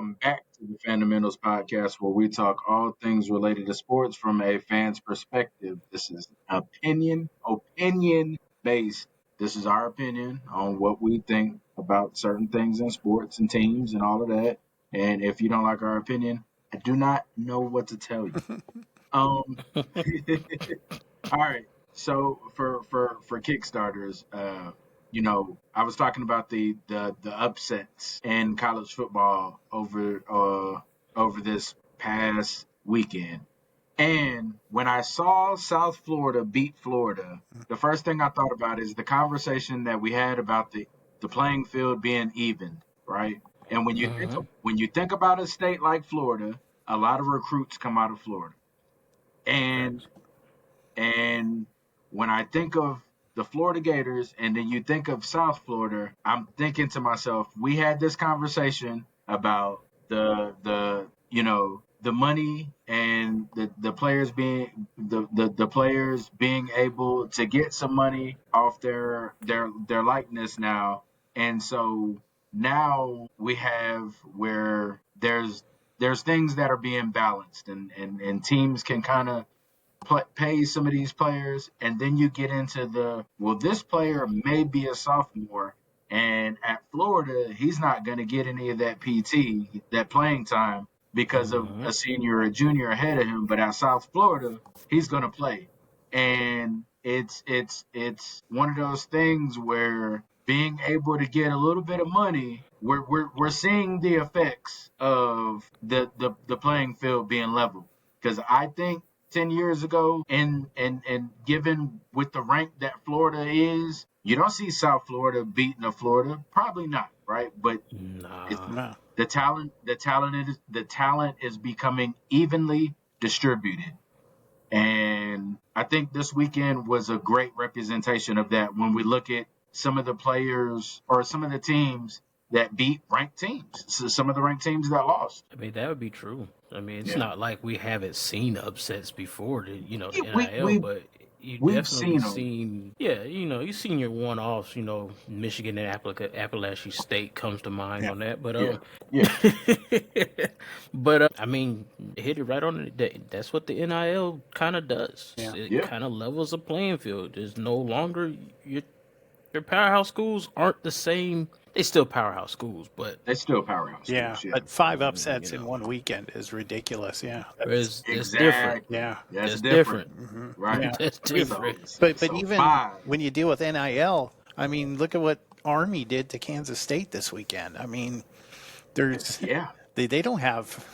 welcome back to the Fundamentals Podcast, where we talk all things related to sports from a fan's perspective. This is opinion based. This is our opinion on what we think about certain things in sports and teams and all of that. And if you don't like our opinion, I do not know what to tell you. Um, all right. So for Kickstarters, I was talking about the upsets in college football over this past weekend. And when I saw South Florida beat Florida, the first thing I thought about is the conversation that we had about the playing field being even, right? And when you think about a state like Florida, a lot of recruits come out of Florida. And Facts. and when I think of the Florida Gators and then you think of South Florida, I'm thinking to myself, we had this conversation about the money and the players being the players being able to get some money off their likeness now. And so now we have where there's things that are being balanced and teams can kind of pay some of these players, and then you get into this player may be a sophomore, and at Florida, he's not going to get any of that PT, that playing time, because of Mm-hmm. a senior or a junior ahead of him. But at South Florida, he's going to play, and it's one of those things where being able to get a little bit of money, we're seeing the effects of the playing field being level. Because I think 10 years ago and given with the rank that Florida is, you don't see South Florida beating a Florida. Probably not, right? But it's, Nah. No. the talent is becoming evenly distributed. And I think this weekend was a great representation of that when we look at some of the players or some of the teams that beat ranked teams. So some of the ranked teams that lost. I mean, that would be true. I mean, it's Yeah. not like we haven't seen upsets before, the Yeah, NIL, but you we've definitely seen them. seen, yeah, you've seen your one-offs, Michigan and Appalachian State comes to mind Yeah. on that, but Yeah. Yeah. I mean, hit it right on it. That's what the NIL kind of does. Yeah. It Yeah. kind of levels the playing field. There's no longer your powerhouse schools aren't the same. They still powerhouse schools, but They still powerhouse Yeah. schools, yeah. But 5 you upsets in know, one weekend is ridiculous. Yeah. it's different. Exactly. Yeah. That's That's different. different. Right. Yeah. That's So, different. so, But so even five. when you deal with NIL, I mean, look at what Army did to Kansas State this weekend. I mean, there's Yeah. they don't have.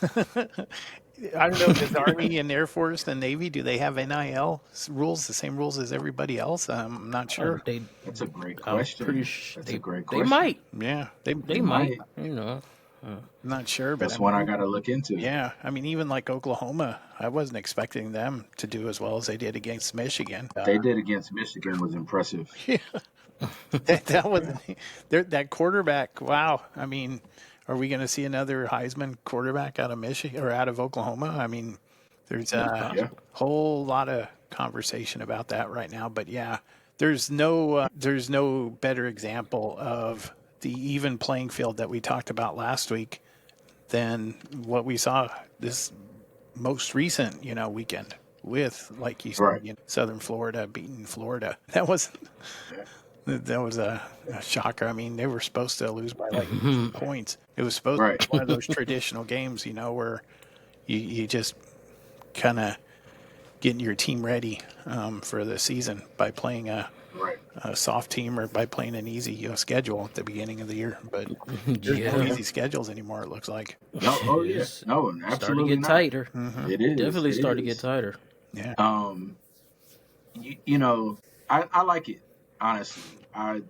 I don't know. Does Army and Air Force and Navy, do they have NIL rules, the same rules as everybody else? I'm not sure. They, That's a great I'm pretty question. sure That's a great they question. might, Yeah, They they might, might. not sure, but I That's one I mean, got to look into. yeah, I mean, even like Oklahoma, I wasn't expecting them to do as well as they did against Michigan. They did against Michigan was impressive. Yeah, that was that quarterback. Wow, I mean, are we going to see another Heisman quarterback out of Michigan or out of Oklahoma? I mean, there's it's a Yeah. possible. whole lot of conversation about that right now. But yeah, there's no better example of the even playing field that we talked about last week than what we saw this most recent, weekend with, like you said, Right. Southern Florida beating Florida. That was a shocker. I mean, they were supposed to lose by like 18 points. It was supposed to Right. be one of those traditional games, where you just kind of getting your team ready for the season by playing Right. a soft team or by playing an easy schedule at the beginning of the year. But there's no Yeah, easy schedules anymore, it looks like. No. Oh yeah. it's No. starting to Absolutely get not. tighter. It is. Definitely It starting to get is. tighter. Yeah. Um. You know, I like it honestly. I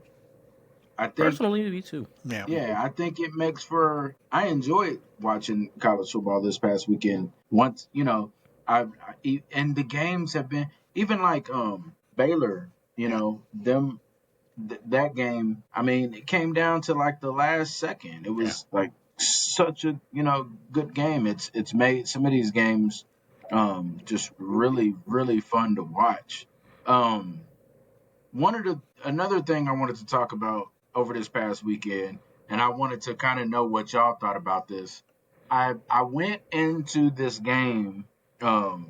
think. Personally, me too. Yeah. Yeah, I think it makes for. I enjoyed watching college football this past weekend. Once and the games have been even like Baylor. Yeah. That game. I mean, it came down to like the last second. It Yeah. was like such a good game. It's made some of these games just really really fun to watch. Um, another thing I wanted to talk about over this past weekend, and I wanted to kind of know what y'all thought about this. I went into this game, the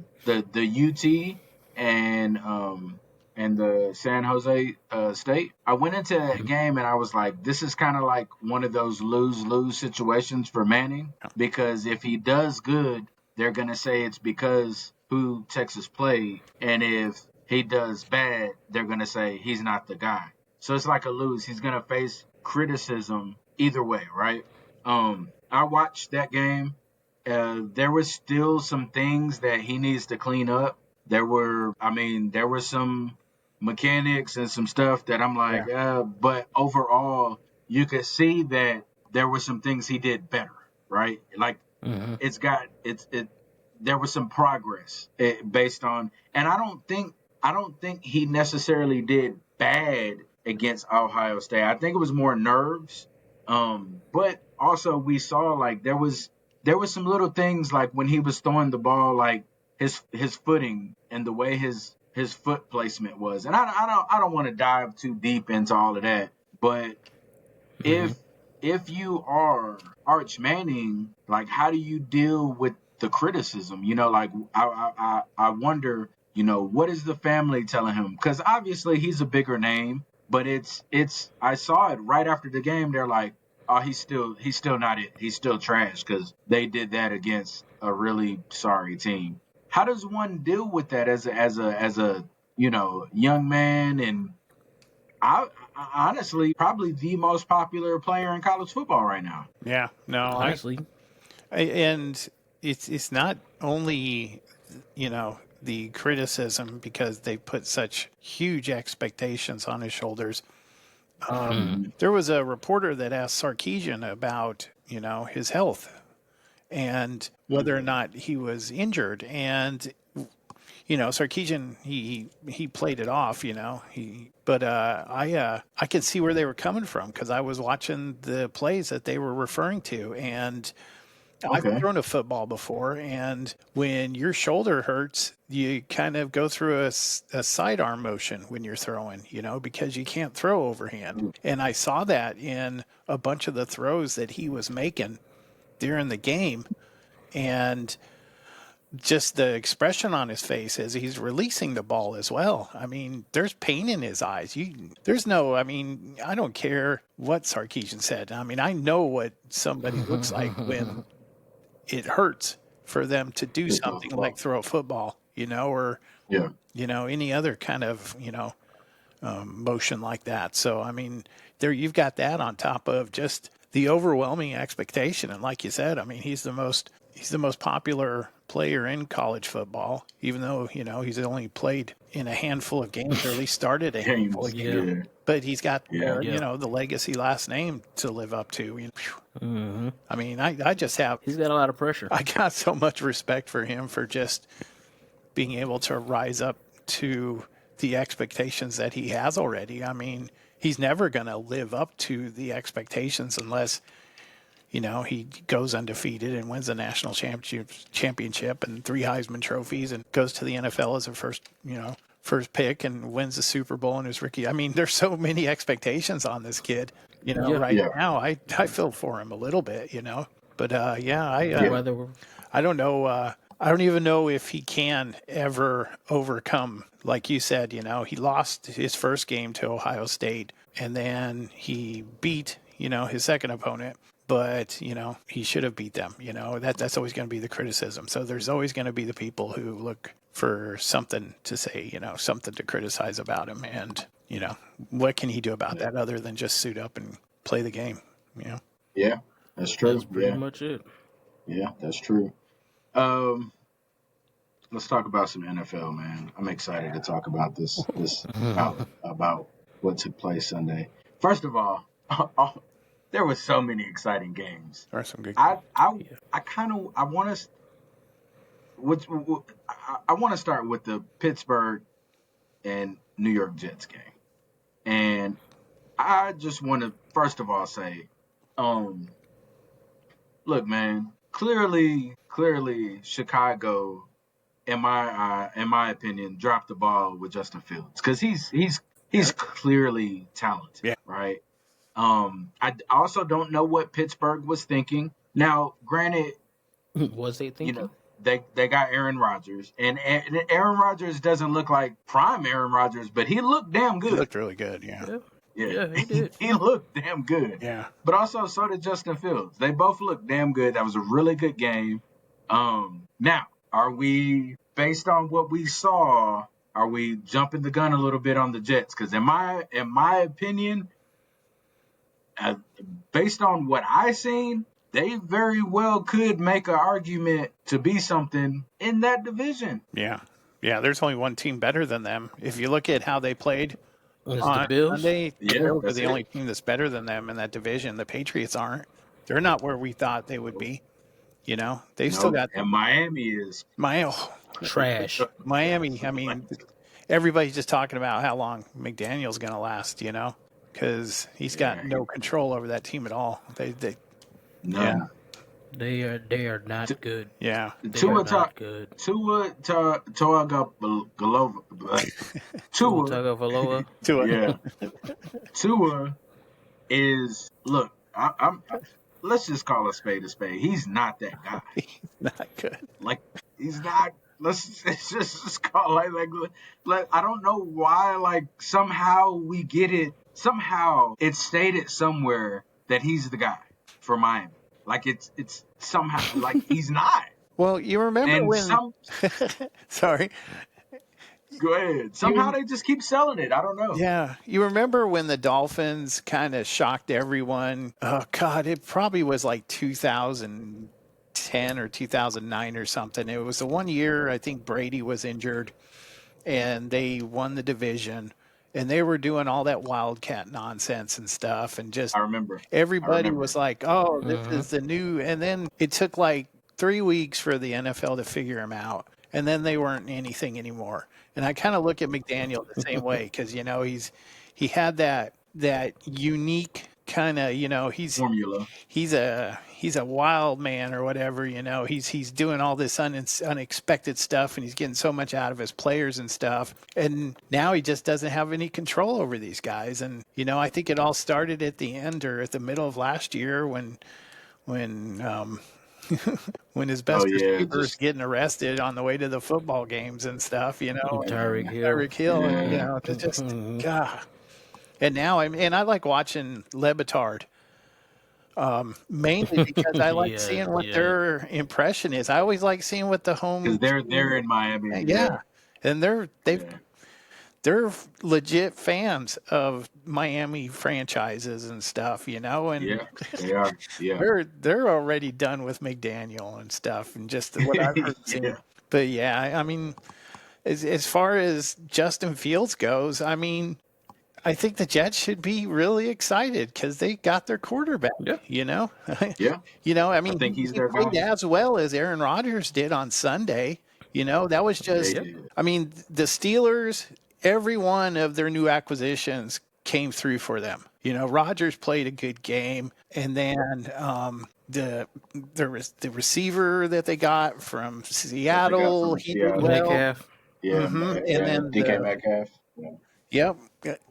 UT and the San Jose State. I went into that Mhm. game and I was like, this is kind of like one of those lose-lose situations for Manning, because if he does good, they're gonna say it's because who Texas played, and if he does bad, they're gonna say he's not the guy. So it's like a lose. He's gonna face criticism either way, right? I watched that game. There was still some things that he needs to clean up. There were some mechanics and some stuff that I'm Yeah. like, but overall, you could see that there were some things he did better, right? Like Mhm. it's got it. There was some progress based on, and I don't think he necessarily did bad against Ohio State. I think it was more nerves. But also we saw like there was some little things like when he was throwing the ball, like his footing and the way his foot placement was. And I don't want to dive too deep into all of that, but if Mhm. if you are Arch Manning, like how do you deal with the criticism? You know, like I wonder, you know, what is the family telling him? Because obviously he's a bigger name, but it's I saw it right after the game. They're like, oh, he's still not it. He's still trash because they did that against a really sorry team. How does one deal with that as a you know young man and honestly probably the most popular player in college football right now. Yeah. No, Honestly, and it's not only, the criticism because they put such huge expectations on his shoulders. mhm. Mhm. There was a reporter that asked Sarkeesian about, his health and whether or not he was injured. And Sarkeesian, he played it off, but I could see where they were coming from because I was watching the plays that they were referring to, and I've Okay. thrown a football before, and when your shoulder hurts, you kind of go through a sidearm motion when you're throwing, because you can't throw overhand. And I saw that in a bunch of the throws that he was making during the game, and just the expression on his face as he's releasing the ball as well. I mean, there's pain in his eyes. There's no, I mean, I don't care what Sarkeesian said. I mean, I know what somebody looks like when it hurts for them to do Good throw something like football. throw a football, or, Yeah. any other kind of, motion like that. So, I mean, there you've got that on top of just the overwhelming expectation. And like you said, I mean, he's the most popular player in college football, even though, he's only played in a handful of games, or at least started a handful James. of games. Yeah. Yeah. But he's got Yeah. Yeah. the legacy last name to live up to. Mhm. I mean, I just have He's got a lot of pressure. I got so much respect for him for just being able to rise up to the expectations that he has already. I mean, he's never going to live up to the expectations unless, he goes undefeated and wins the national championship and 3 Heisman trophies and goes to the NFL as a first pick and wins the Super Bowl in his rookie. I mean, there's so many expectations on this kid, Yeah. right Yeah. now. I feel for him a little bit, but yeah, That's Yeah. why they were. I don't know. I don't even know if he can ever overcome, like you said, he lost his first game to Ohio State and then he beat, his second opponent. But, he should have beat them. That's always going to be the criticism. So there's always going to be the people who look for something to say, something to criticize about him. And, what can he do about that other than just suit up and play the game? You know? Yeah. That's That's true. pretty Yeah. much it. Yeah. That's true. Um, let's talk about some NFL, man. I'm excited to talk about this about what took place Sunday. First of all, there were so many exciting games. There are some good. I I Yeah. I kind of I want to I want to start with the Pittsburgh and New York Jets game. And I just want to first of all say, um, look, man, clearly, Chicago, in my opinion, dropped the ball with Justin Fields because he's clearly talented, Yeah. right? I also don't know what Pittsburgh was thinking. Now, granted, Was they You know, thinking? they got Aaron Rodgers, and Aaron Rodgers doesn't look like prime Aaron Rodgers, but he looked damn He good. looked really good. Yeah. Yeah, Yeah, yeah, he did. he looked damn good. Yeah. But also, so did Justin Fields. They both looked damn good. That was a really good game. Now, are we based on what we saw? Are we jumping the gun a little bit on the Jets? Because in my opinion, uh, based on what I seen, they very well could make an argument to be something in that division. Yeah. Yeah. There's only one team better than them. If you look at how they played It's the on Bills. Sunday, the Yeah, Bills are that's the only it. team that's better than them in that division. The Patriots aren't. They're not where we thought they would be. They've still No, got and Miami is. Trash. Miami. I mean, everybody's just talking about how long McDaniel's going to last, because he's got Yeah, no control over that team at all. Yeah, none. They are not good. yeah, They are Tua not good. Tagovailoa. Tua Tua, Tagovailoa. to a, yeah, Tua is look. I'm. Let's just call a spade a spade. He's not that guy. not good. Like he's not. Let's just call it like I don't know why. Like somehow we get it. Somehow it's stated somewhere that he's the guy for Miami. Like it's somehow like he's not. Well, you remember And when? Sorry, go ahead. Somehow you they just keep selling it. I don't know. yeah, you remember when the Dolphins kind of shocked everyone? Oh God, it probably was like 2010 or 2009 or something. It was the one year I think Brady was injured and they won the division and they were doing all that wildcat nonsense and stuff and just I remember. I everybody remember. was like, "Oh, this Mm-hmm. is the new." And then it took like 3 weeks for the NFL to figure him out, and then they weren't anything anymore. And I kind of look at McDaniel the same way because he had that unique kind of Formula. he's a wild man or whatever. He's doing all this unexpected stuff and he's getting so much out of his players and stuff. And now he just doesn't have any control over these guys. And I think it all started at the end or at the middle of last year when when his Oh best yeah, receiver is just getting arrested on the way to the football games and stuff. Tyreek And Hill. Tyreek Hill, and yeah. it's just Mhm. God. And now I like watching Lebitard mainly because I like Yeah, seeing what yeah. their impression is. I always like seeing what the Because home they're team, in Miami. yeah, Yeah, and yeah, they're legit fans of Miami franchises and stuff, and yeah. They are. Yeah, they're already done with McDaniel and stuff, and just what I've heard and yeah. seen. But yeah, I mean, as far as Justin Fields goes, I mean, I think the Jets should be really excited because they got their quarterback. Yeah. Yeah. I I mean, think he's he their played guy. as well as Aaron Rodgers did on Sunday. That was They just. Yep. did. I mean, the Steelers. Every one of their new acquisitions came through for them. Rodgers played a good game, and then the receiver that they got from That they got Seattle, from he did Seattle. well. Metcalf. Yeah, And yeah. then DK Metcalf. Yeah. yep.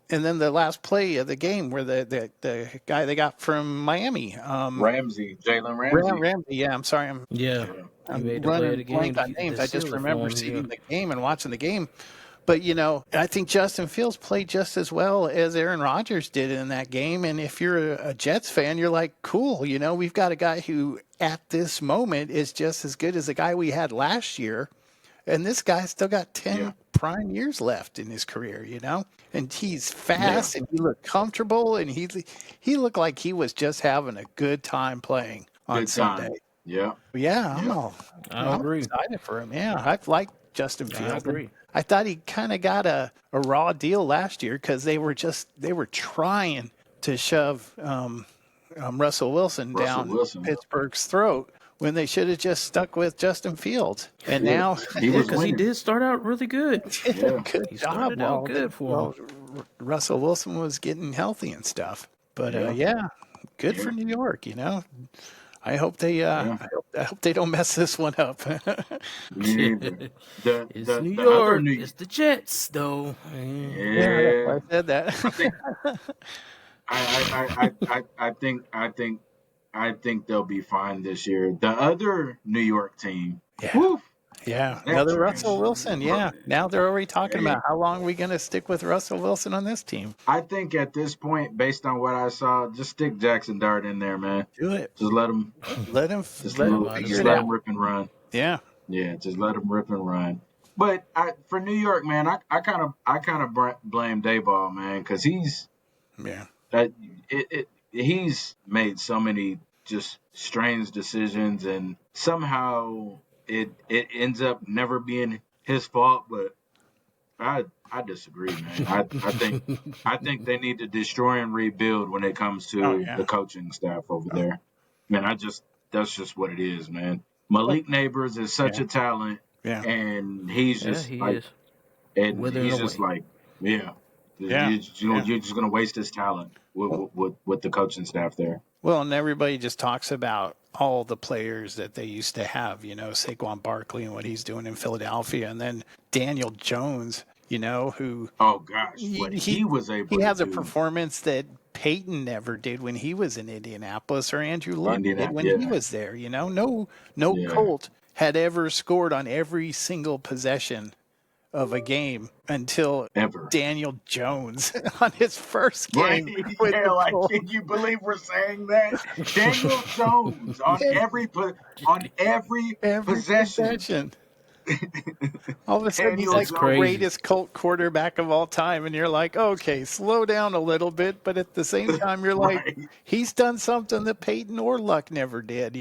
And then the last play of the game where the guy they got from Miami, Ramsey, Jalen Ramsey. Ramsey. Yeah, I'm sorry, Yeah. Yeah, He I'm made the play of running the game. blank on The names. I just sealer remember for him. Yeah. seeing the game and watching the game. But I think Justin Fields played just as well as Aaron Rodgers did in that game. And if you're a Jets fan, you're like, cool. We've got a guy who at this moment is just as good as the guy we had last year. And this guy's still got 10 yeah, prime years left in his career, and he's yeah. fast and he looked comfortable and he looked like he was just having a good time playing on Good Sunday. time. Yeah, Yeah, yeah. I I'm agree. excited for him. Yeah, I've liked Justin I Fields. agree. I thought he kind of got a raw deal last year because they were trying to shove Russell Wilson Russell down Wilson. Pittsburgh's throat when they should have just stuck with Justin Fields. And Yeah, now, he Yeah, was because he winning. did start out really good. Yeah, good He job. started out good for him. Russell Wilson was getting healthy and stuff. But yeah, yeah, good for yeah, New York. I hope they yeah. I hope they don't mess this one up. Me neither. The It's the New the other York. New. It's the Jets, though. Yeah, that's why Yeah, I said I that. think I think I think they'll be fine this year. The other New York team, Yeah. whew, Yeah. that Another train. Russell Wilson. Yeah. Now they're already talking Hey, about how long are we going to stick with Russell Wilson on this team. I think at this point, based on what I saw, just stick Jackson Dart in there, man. Do it. Just let him, Let him Yeah, might as figure just it let out. him rip and run. Yeah. Yeah, just let him rip and run. But for New York, man, I kind of blame Dayball, man, because Yeah. that he's made so many just strange decisions, and somehow it ends up never being his fault. But I disagree, man. I think they need to destroy and rebuild when it comes Oh, to yeah. the coaching staff over Oh, there. Man, that's just what it is, man. Malik Neighbors is such yeah. a talent, Yeah. and he's Yeah, just he like, is and withering he's just away. like, yeah, Yeah. Yeah. you're just gonna waste his talent with the coaching staff there. Well, and everybody just talks about all the players that they used to have, Saquon Barkley and what he's doing in Philadelphia. And then Daniel Jones, who Oh gosh, what he he was able he to has a do, performance that Peyton never did when he was in Indianapolis or Andrew Luck did Indiana, when he yeah, was there. No yeah, Colt had ever scored on every single possession of a game until ever. Daniel Jones on his first Right? game with Yeah, the like Colts. can you believe we're saying that? Daniel Jones on every Every possession. possession. All of a sudden, he's Daniel like That's the Jones. crazy. greatest Colt quarterback of all time. And you're like, okay, slow down a little bit. But at the same time, you're like, Right, he's done something that Peyton or Luck never did.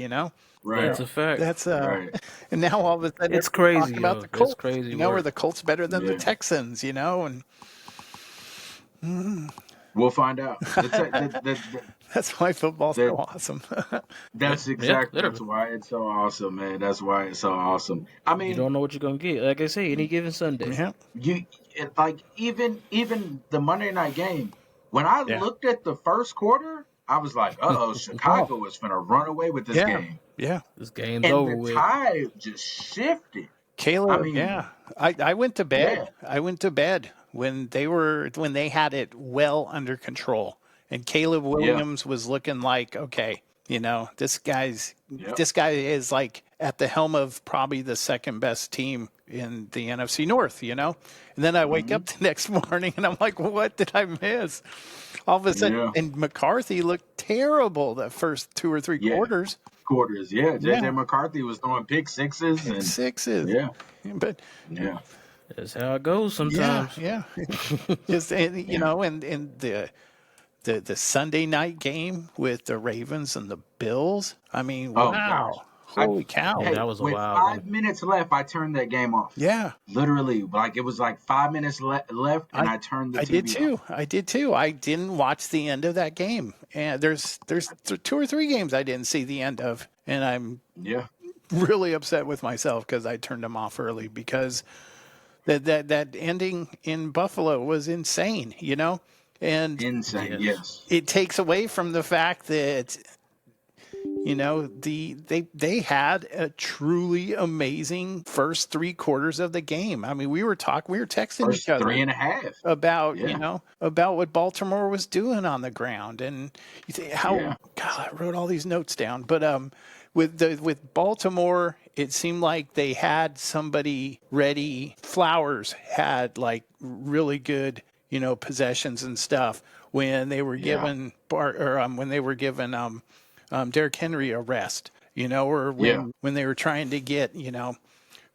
right, That's So a fact. that's, right. and now all of a sudden, It's everybody's crazy, talking about yo. the It's Colts, crazy or work. the Colts better than the Yeah, Texans, and we'll find out. that's why football's so The awesome. Yeah, yeah, that's literally. why it's so awesome, man. That's why it's so awesome. I You mean, don't know what you're gonna get. Like I say, any given Sunday. Yeah. you like even the Monday night game. When I Yeah. looked at the first quarter, I was like, "Uh oh, Oh, Chicago is gonna run away with this yeah. game," Yeah. This game's and over the with. tide just shifted. I Caleb, mean, yeah. I went to bed. yeah, I went to bed when they had it well under control. And Caleb yeah, Williams was looking like, okay, yep, this guy is like at the helm of probably the second best team in the NFC North. And then I wake hmm, up the next morning and I'm like, what did I miss? All of a sudden, yeah, and McCarthy looked terrible the first two or three yeah. quarters. Quarters, yeah. Yeah, JJ McCarthy was throwing pick sixes, pick and sixes. yeah, But yeah, That's how it goes yeah, sometimes. yeah. Just and, yeah. and the Sunday night game with the Ravens and the Bills. I mean, Oh gosh, wow, I holy cow! Yeah, hey, that was a with wild one. 5 minutes left, I turned that game off. Yeah, Literally, like it was like 5 minutes left, and I I turned the I did TV off. too. I did too. I didn't watch the end of that game, and there's two or three games I didn't see the end of, and I'm Yeah, really upset with myself because I turned them off early because that ending in Buffalo was insane. And insane. Yes. Yes. it takes away from the fact that they had a truly amazing first three quarters of the game. I mean, we were texting each First three other and a half. about Yeah, about what Baltimore was doing on the ground, and you think how yeah, God, I wrote all these notes down, but with Baltimore, it seemed like they had somebody ready. Flowers had like really good possessions and stuff when they were yeah, given when they were given Derrick Henry a rest, or yeah, when they were trying to get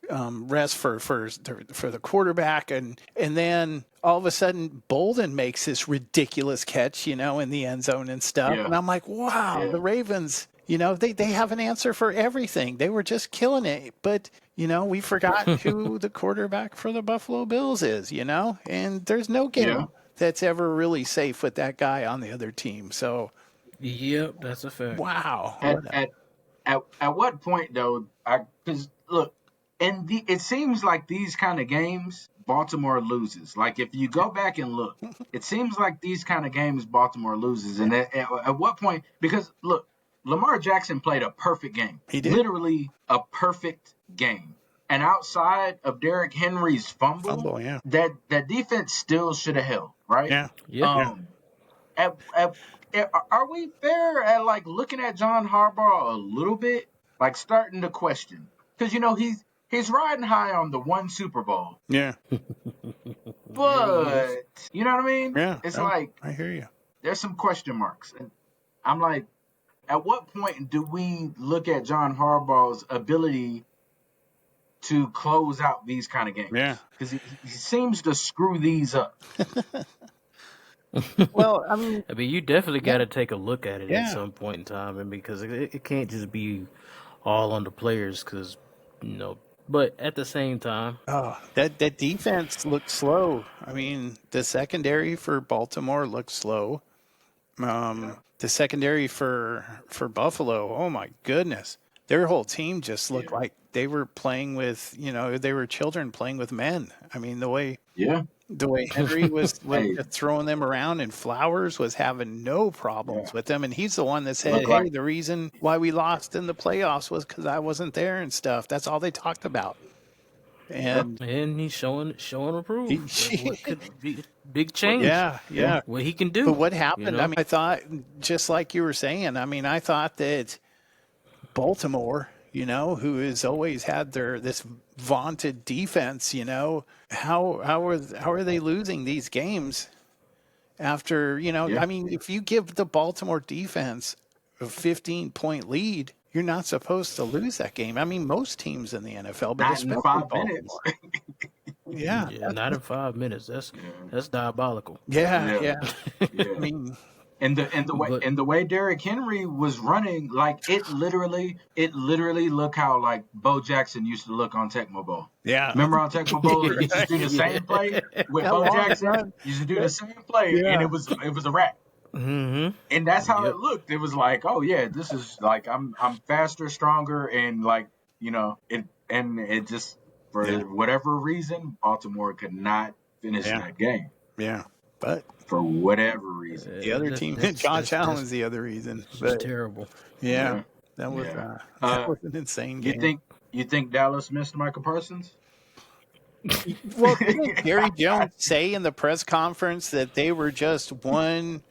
rest for the quarterback, and then all of a sudden Bolden makes this ridiculous catch, in the end zone and stuff, yeah, and I'm like, wow, yeah, the Ravens, they have an answer for everything. They were just killing it, but we forgot who the quarterback for the Buffalo Bills is, and there's no yeah. game that's ever really safe with that guy on the other team. So Yep, that's a fact. wow, At at at what point though? Because look, it seems like these kind of games Baltimore loses. Like if you go back and look, it seems like these kind of games Baltimore loses. yeah, And at what point? Because look, Lamar Jackson played a perfect game, he did literally a perfect game. And outside of Derrick Henry's fumble, fumble, yeah, that defense still should have held, right? yeah, Yeah. yeah, Um, at are we fair at like looking at John Harbaugh a little bit, like starting to question? Because he's riding high on the one Super Bowl, Yeah. Yeah, he is. but you know what I mean? Yeah. It's Oh, like I hear you. there's some question marks, and I'm like, at what point do we look at John Harbaugh's ability to close out these kind of Yeah. games? Because he seems to screw these up. Well, I mean, I mean, you definitely yeah. got to take a look at it at Yeah. some point in time, and because it can't just be all on the players, because But at the same time, Oh, that defense looked slow. I mean, the secondary for Baltimore looked slow. Yeah, The secondary for Buffalo, oh my goodness, their whole team just looked yeah, like they were playing with, they were children playing with men. I mean, yeah. the way Henry was Hey, just throwing them around, and Flowers was having no problems yeah. with them, and he's the one that said, Look "Hey, like the reason why we lost in the playoffs was because I wasn't there and stuff." That's all they talked about, yeah, and and he's showing he, approve of what could be big change, yeah, yeah, yeah. what he can But do. what You happened? I know, mean, I thought, just like you were saying, I mean, I thought that Baltimore, who has always had this vaunted defense, how are they losing these games after, yeah. I mean, if you give the Baltimore defense a 15-point lead, you're not supposed to lose that game. I mean, most teams in the NFL, but Not in especially 5 minutes. Baltimore. Yeah. yeah, not in 5 minutes. Yeah, That's diabolical. Yeah, yeah, yeah. I yeah. mean, But And the way Derrick Henry was running, like it literally look how like Bo Jackson used to look on Tecmo Bowl. yeah. Remember on Tecmo Bowl, he used to do the yeah. same play with That Bo long Jackson. run. He used to do the same play, and Yeah. it was a wrap. Mm-hmm. And that's how it Yep. looked. It was like, oh yeah, this is like I'm faster, stronger, and like it just for Yeah. whatever reason, Baltimore could not finish Yeah. that game Yeah. But for whatever reason. the other That's team, that's Josh that's Allen's that's the other reason. just But terrible. yeah, Yeah, that was yeah. that Uh, was an insane you game. think you think Dallas missed Michael Parsons? Well, didn't Jerry Jones say in the press conference that they were just one?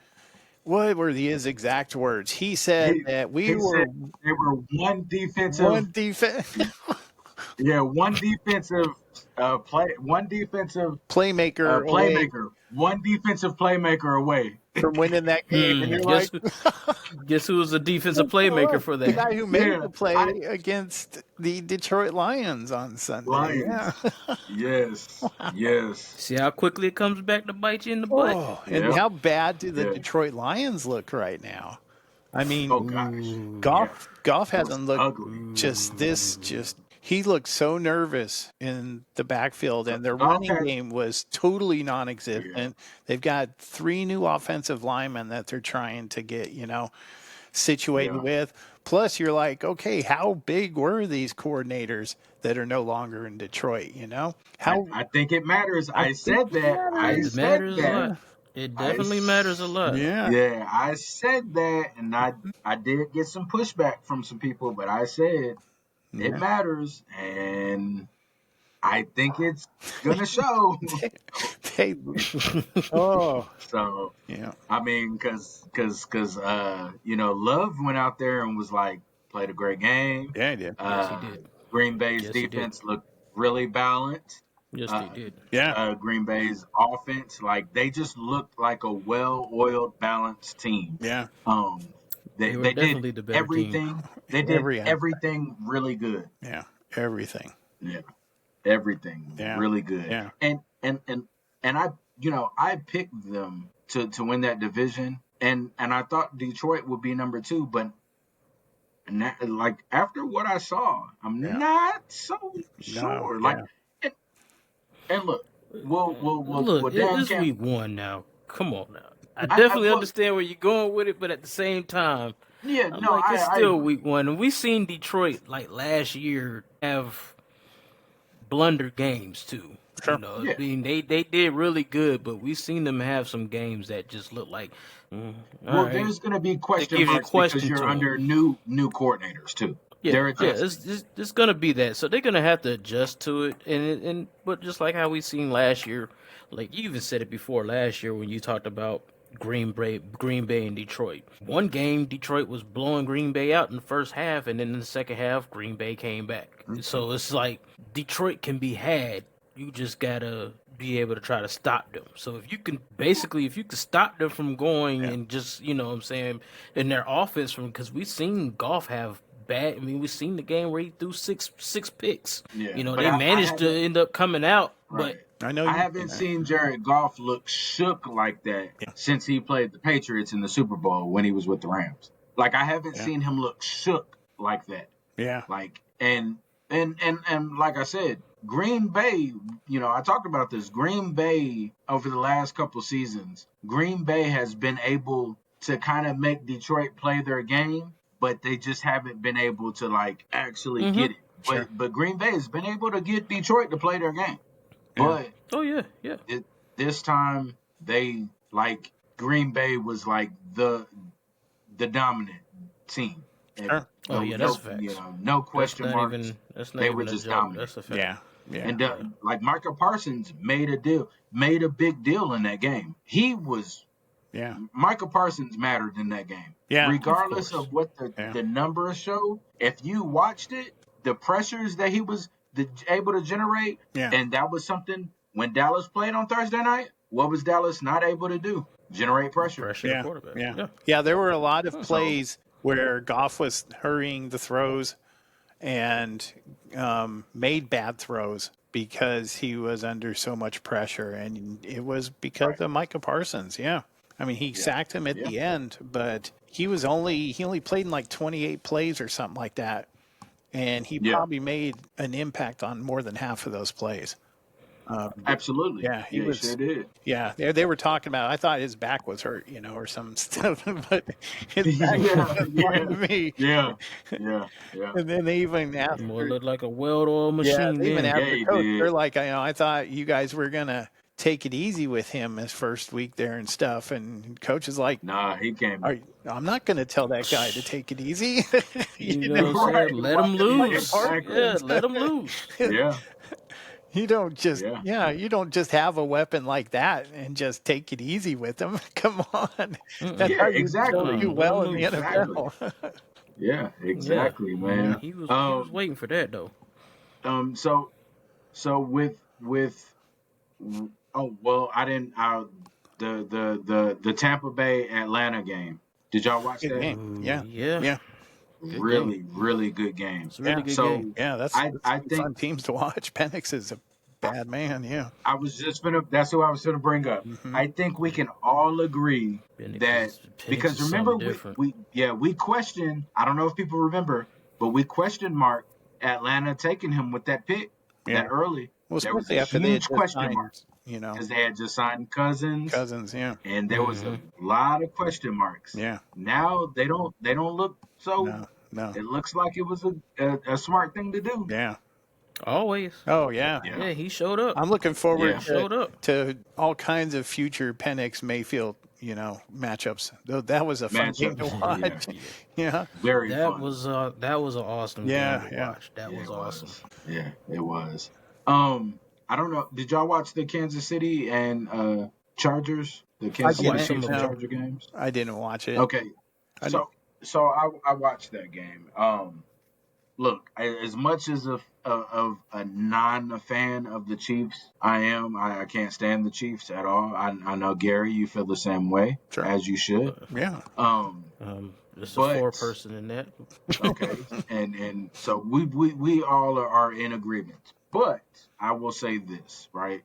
What were his exact words? He said he that we he were said they were one defensive, one defense yeah, one defensive playmaker away playmaker, one defensive playmaker away. from winning that game, and you're Guess like, guess who was the defensive playmaker for the that? guy who made Yeah, the play I against the Detroit Lions on Sunday. Yeah. Lions. Yes, yes, See how quickly it comes back to bite you in the butt. Oh, and yeah, how bad do the yeah. Detroit Lions look right now? I mean, Oh gosh, Ooh, yeah. Goff It was hasn't looked ugly. just he looked so nervous in the backfield, and their Goff running had, game was totally yeah, non-existent. They've got 3 new offensive linemen that they're trying to get, situated yeah. with. Plus, you're like, okay, how big were these coordinators that are no longer in Detroit? I, How I think it matters. I I think said it that. I it matters. said matters a that. lot. Yeah, It I definitely matters a s- lot. yeah, yeah, I said that, and I did get some pushback from some people, but I said it yeah. matters, and I think it's gonna show. They, oh, So yeah, I mean, cause Love went out there and was like played a great game. yeah, I did. Yes, he Uh, did. Green Bay's Yes, he did. defense looked really balanced. Yes, they Uh, did. Yeah, Green Bay's offense, like they just looked like a well-oiled, balanced team. yeah. Um, they They were they did definitely the better team. everything. They did Every aspect. everything really good. Yeah, everything. Yeah, everything Yeah, really good. yeah, And I picked them to win that division, and I thought Detroit would be number two, but like after what I saw, I'm yeah. not so No, sure. Like, yeah, and, and look, Look, will Dan it's Camp? week one now. Come on now. I I definitely well, understand where you're going with it, but at the same time, yeah, I'm no, like, it's I still agree. week one, and we seen Detroit like last year have blunder games too. sure. I Yeah. mean, they did really good, but we seen them have some games that just look like, all Well, right, there's going to be that question gives you marks because question to you're them. under new coordinators too. Yeah, They're yeah, adjusting. it's gonna be that. So they're gonna have to adjust to it, and but just like how we seen last year, like you even said it before last year when you talked about Green Bay and Detroit. One game, Detroit was blowing Green Bay out in the first half, and then in the second half, Green Bay came back. So it's like Detroit can be had. You just gotta be able to try to stop them. So if you can stop them from going and just, you know what I'm saying, in their offense from, because we've seen Goff have bad. I mean, we've seen the game where he threw six picks. Yeah, You know, but they I managed to haven't. end up coming out, Right. but I know I you. haven't seen Jared Goff look shook like that since he played the Patriots in the Super Bowl when he was with the Rams. Like I haven't Yeah. seen him look shook like that. Yeah. Like and like I said, Green Bay, I talked about this. Green Bay over the last couple seasons, Green Bay has been able to kind of make Detroit play their game, but they just haven't been able to like actually get it. Sure. But Green Bay has been able to get Detroit to play their game. Yeah. But oh yeah, this time they like Green Bay was like the dominant team. Sure. Oh yeah, that's facts. No question marks. That's not They even were a just joke. dominant. That's a fact. Yeah. Yeah. And like Michael Parsons made a big deal in that game. Yeah. Michael Parsons mattered in that game. Yeah, of Regardless course. of what Yeah. the numbers show, if you watched it, the pressures that he was able to generate, Yeah. and that was something when Dallas played on Thursday night, what was Dallas not able to do? Generate pressure. Pressure the Yeah. quarterback. Yeah. Yeah. There were a lot of So- plays where Goff was hurrying the throws and made bad throws because he was under so much pressure, and it was because of Micah Parsons. Yeah. I mean, he sacked him at the end, but he only played in like 28 plays or something like that, and he probably made an impact on more than half of those plays. Absolutely. Yeah, he was. Sure did. Yeah, they were talking about. I thought his back was hurt, or some stuff, but his back was fine to me. Yeah. And then they even asked. More looked like a well-oiled Yeah, machine. they even then. asked Yeah, the he coach. did. They're like, I thought you guys were gonna take it easy with him his first week there and stuff. And coach is like, Nah, he came. I'm not going to tell that guy to take it easy. You know what I'm Right. saying? Let him lose. Exactly. Yeah, let him lose. Yeah. You don't just, Yeah. you don't just have a weapon like that and just take it easy with him. Come on, that's Yeah, how you exactly. do well in the Exactly. NFL. Yeah, exactly, man. He was waiting for that though. So with oh well, I didn't. The Tampa Bay Atlanta game. Did y'all watch Good that? game. Yeah, Yeah. Really good game. It's a really good So game. yeah. That's I fun think teams to watch. Penix is a bad man. Yeah, I was just gonna. That's who I was gonna bring up. I think we can all agree that because remember we questioned. I don't know if people remember, but we questioned Mark Atlanta taking him with that pick that early. well, There was especially a after they had huge just question signed, mark because they had just signed Cousins, Yeah, and there was a lot of question marks. yeah. Now they don't look so. No, It looks like it was a smart thing to do. yeah. Always. Oh yeah. Yeah, he showed up. I'm looking forward Yeah. Showed up. to all kinds of future Penix Mayfield, matchups. Though that was a fun game to Matchups, watch. Yeah. Very That fun. was an awesome Yeah, game to yeah. watch. That Yeah, was it awesome. Yeah, it was. I don't know. Did y'all watch the Kansas City and Chargers? The Kansas didn't. City Chiefs and No. Charger games? I didn't watch it. Okay. I So I watched that game. Look, as much as of a fan of the Chiefs, I can't stand the Chiefs at all. I know Gary, you feel the same way, Sure. as you should. Yeah. There's a But- 4-person in that. Okay, and so we all are in agreement. But I will say this, right?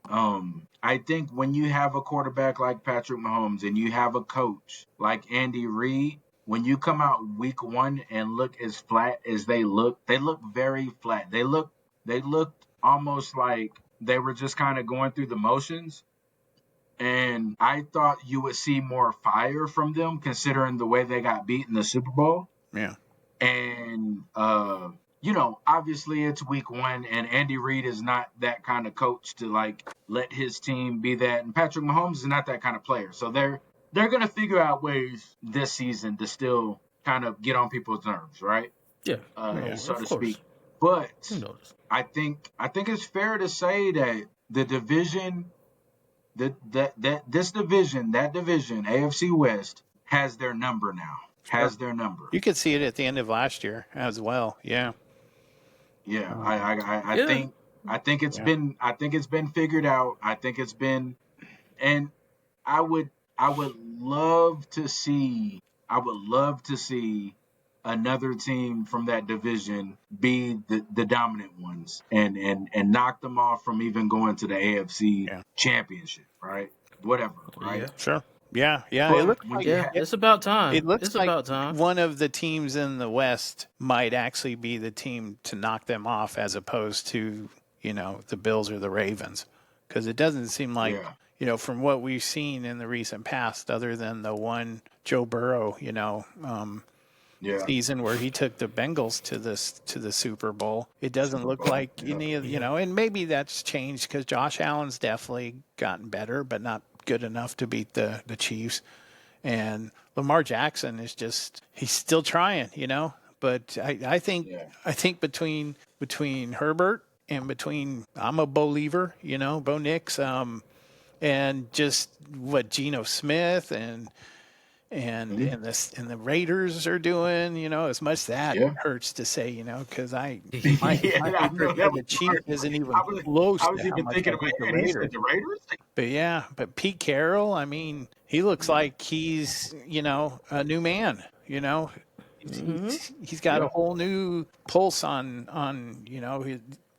I think when you have a quarterback like Patrick Mahomes and you have a coach like Andy Reid, when you come out week one and look as flat as they look very flat. They looked almost like they were just kind of going through the motions. And I thought you would see more fire from them considering the way they got beat in the Super Bowl. Yeah. And obviously it's week one, and Andy Reid is not that kind of coach to like let his team be that. And Patrick Mahomes is not that kind of player. So they're gonna figure out ways this season to still kind of get on people's nerves, right? Yeah. So of to course. speak. But Who knows? I think it's fair to say that the division this division, that division, AFC West, has their number now. Sure. Has their number. You could see it at the end of last year as well. Yeah. Yeah, Um, Yeah. I think it's yeah. been figured out. I think it's been, and I would I would love to see another team from that division be the dominant ones and knock them off from even going to the AFC Yeah. championship, right? Whatever, right? Yeah. Sure. Yeah. Yeah. It But looks when like you Yeah. have It's about it time. looks It's like about time. one of the teams in the West might actually be the team to knock them off as opposed to, the Bills or the Ravens. Because it doesn't seem like, yeah, from what we've seen in the recent past, other than the one Joe Burrow, yeah, season where he took the Bengals to the Super Bowl, it doesn't look like yeah, any of, Yeah. and maybe that's changed because Josh Allen's definitely gotten better, but not good enough to beat the Chiefs. And Lamar Jackson is he's still trying, But yeah, I think between Herbert and between I'm a believer, Bo Nix, and just what Geno Smith mhm, and the Raiders are doing, as much that yeah. hurts to say, because Yeah, my I know hatred that for was the Chiefs funny. isn't I even was close I to was how even much thinking, I hate the man, he said Raiders. the Raiders. But yeah, but Pete Carroll, I mean, he looks Yeah, like he's, a new man, Hmm. he's got a yeah, whole new pulse on,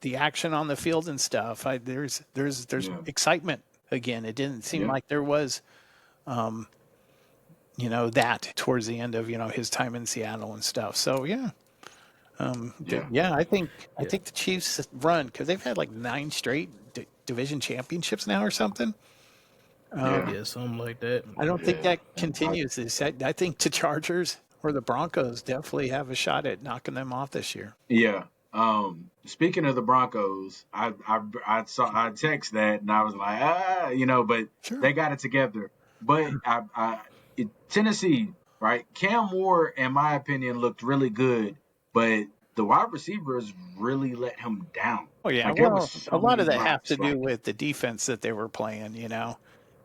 the action on the field and stuff. There's yeah, excitement again. It didn't seem yeah, like there was, that towards the end of, his time in Seattle and stuff. So yeah. yeah, Yeah, I Yeah. think the Chiefs run because they've had like 9 straight division championships now or something. yeah, Yeah. Something like that. I don't think yeah. that continues. I think the Chargers or the Broncos definitely have a shot at knocking them off this year. Yeah. Speaking of the Broncos, I text that and I was like, but Sure. they got it together. But Tennessee, right? Cam Moore, in my opinion, looked really good, but the wide receivers really let him down. Oh yeah. Like there was Well, a so lot many of that has drops. to do Like, with the defense that they were playing.